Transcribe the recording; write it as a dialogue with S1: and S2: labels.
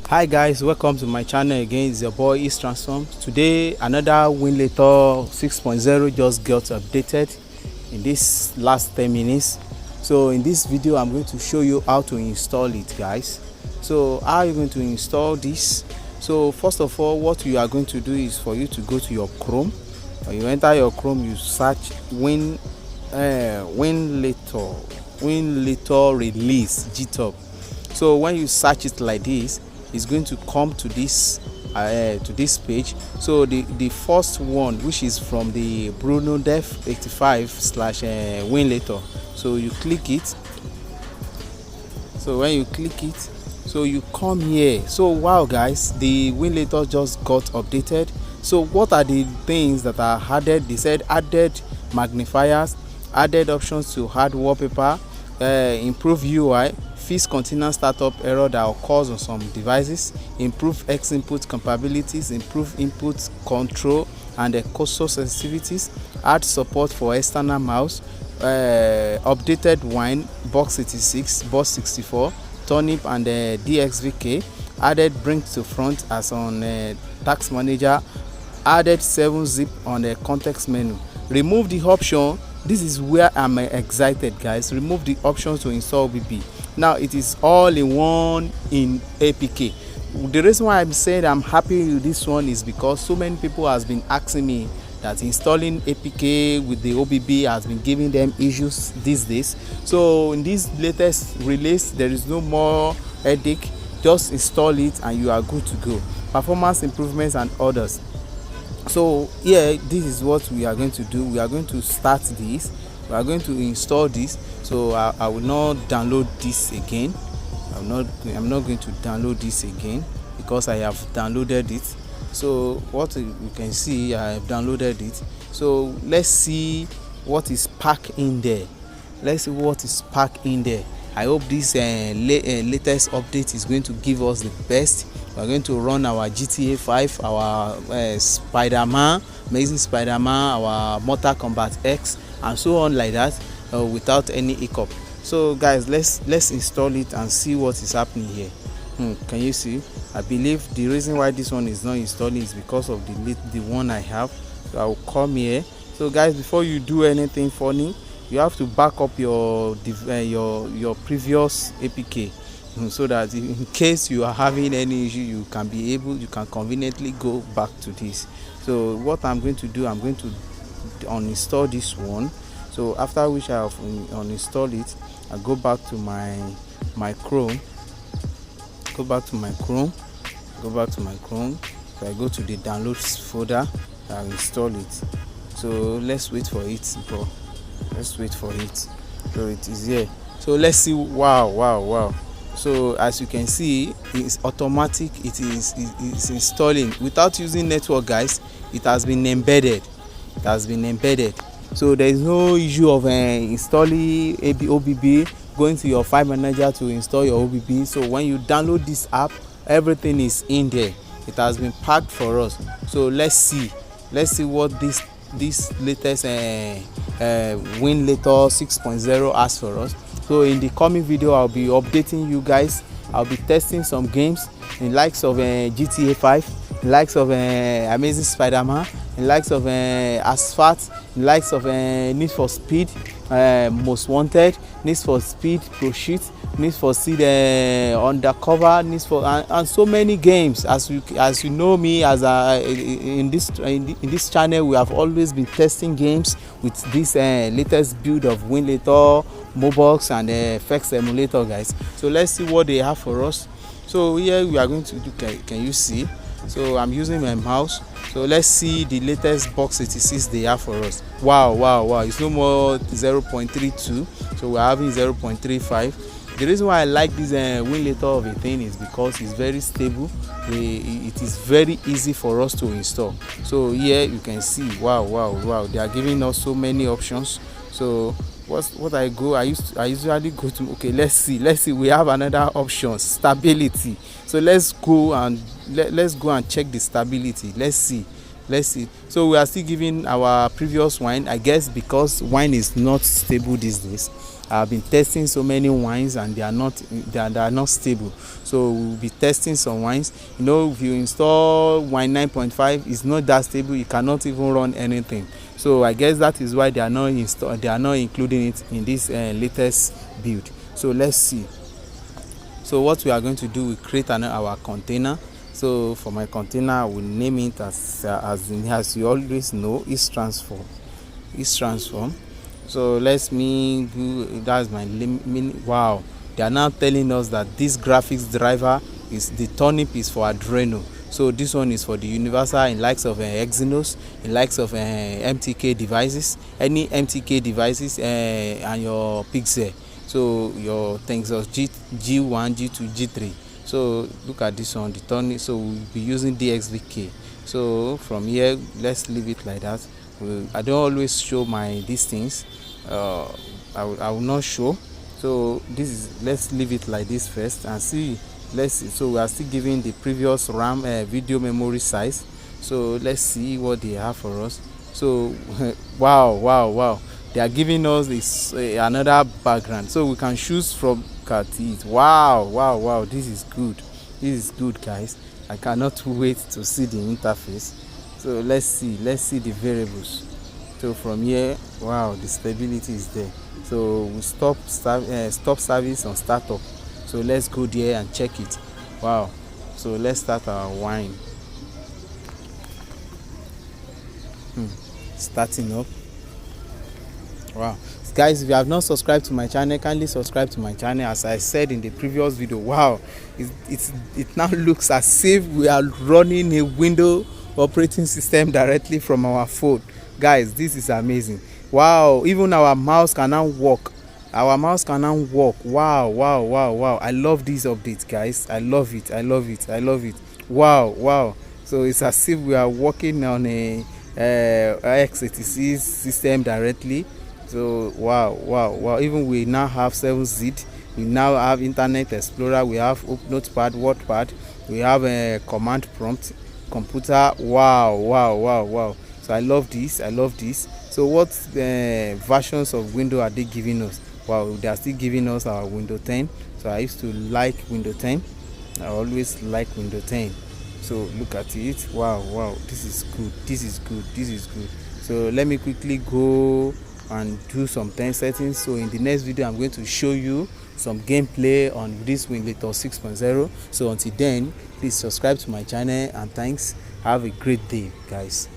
S1: Hi guys, welcome to my channel again. It's your boy East Transform. Today another Winlator 6.0 just got updated in this last 10 minutes. So in this video I'm going to show you how to install it, guys. So how are you going to install this? So first of all, what you are going to do is for you to go to your Chrome. When you enter your Chrome, you search Winlator release GitHub. So when you search it like this, it's going to come to this page. So the first one, which is from the Bruno Dev85 / Winlator, so you click it. So when you click it, so you come here. So wow guys, the Winlator just got updated. So what are the things that are added? They said added magnifiers, added options to add wallpaper, improve UI, fix container startup error that occurs on some devices, improve X input capabilities, improve input control and cursor sensitivities, add support for external mouse, updated wine box 86, box 64, turnip and DXVK, added bring to front as on task manager, added 7-zip on the context menu. Remove the option. This is where I'm excited, guys. Remove the options to install OBB. Now it is all in one in APK. The reason why I'm saying I'm happy with this one is because so many people has been asking me that installing APK with the OBB has been giving them issues these days. So in this latest release, there is no more headache. Just install it and you are good to go. Performance improvements and others. So yeah, this is what we are going to do. We are going to start this. We are going to install this. So I will not download this again. I'm not going to download this again because I have downloaded it. So what you can see, I have downloaded it. So let's see what is packed in there. Let's see what is packed in there. I hope this latest update is going to give us the best. We're going to run our GTA 5, our Spider-Man, Amazing Spider-Man, our Mortal Kombat X, and so on like that, without any hiccup. So guys, let's install it and see what is happening here. Can you see? I believe the reason why this one is not installing is because of the one I have. So I will come here. So guys, before you do anything funny, you have to back up your previous APK, so that in case you are having any issue, you can conveniently go back to this. So what I'm going to do, I'm going to uninstall this one. So after which I have uninstalled it, I go back to my Chrome. So I go to the downloads folder. I install it. So let's wait for it, bro. Let's wait for it. So it is here. So let's see. Wow. So as you can see, it's automatic. It's installing without using network, guys. It has been embedded. So there is no issue of installing OBB, going to your file manager to install your OBB. So when you download this app, everything is in there. It has been packed for us. So let's see what this latest Winlator 6.0 has for us. So in the coming video, I'll be updating you guys. I'll be testing some games in likes of GTA 5, in likes of Amazing Spider-Man, in likes of Asphalt, in likes of Need for Speed, Most Wanted, Need for Speed Pursuit, Need for Speed Undercover, and so many games. As you know me, as in this channel, we have always been testing games with this latest build of Winlator, Mobox and FX emulator, guys. So let's see what they have for us. So here we are going to do. Can you see? So I'm using my mouse. So let's see the latest box 86 they have for us. Wow, it's no more 0.32, so we're having 0.35. The reason why I like this Winlator of a thing is because it's very stable. It is very easy for us to install. So here you can see, wow, they are giving us so many options. So I usually go to, okay, let's see, we have another option, stability. So let's go and check the stability. Let's see. So we are still giving our previous wine, I guess, because wine is not stable these days. I've been testing so many wines and they are not stable. So we'll be testing some wines. You know, if you install wine 9.5, it's not that stable. You cannot even run anything. So I guess that is why they are not including it in this latest build. So let's see. So what we are going to do, we create our container. So for my container, I will name it as you always know, is transform. So let me do, that's my wow, they are now telling us that this graphics driver is the turnip is for Adreno. So this one is for the universal in likes of Exynos, in likes of MTK devices, any MTK devices and your Pixel. So your things of G1, G2, G3. So look at this one, the turnip. So we'll be using DXVK. So from here, let's leave it like that. I don't always show these things. I will not show. So this is, let's leave it like this first and see. Let's see. So we are still giving the previous RAM video memory size. So let's see what they have for us. So wow, they are giving us this another background, so we can choose from it. Wow, this is good, guys. I cannot wait to see the interface. So let's see the variables. So from here, wow, the stability is there. So we stop service on startup. So let's go there and check it. Wow. So let's start our wine. Starting up. Wow, guys, if you have not subscribed to my channel, kindly subscribe to my channel. As I said in the previous video, wow, it now looks as if we are running a Windows operating system directly from our phone. Guys, this is amazing. Wow, even our mouse can now work. Wow, I love these updates, guys. I love it. Wow. So it's as if we are working on a x86 system directly. So wow, even we now have 7zip, we now have Internet Explorer, we have Notepad, WordPad, we have a command prompt, computer. Wow. So I love this. So what versions of Windows are they giving us? Wow, they are still giving us our Windows 10. So I used to like Windows 10. I always like Windows 10. So look at it. Wow, this is good. So let me quickly go and do some 10 settings. So in the next video, I'm going to show you some gameplay on this Winlator 6.0. So until then, please subscribe to my channel, and thanks. Have a great day, guys.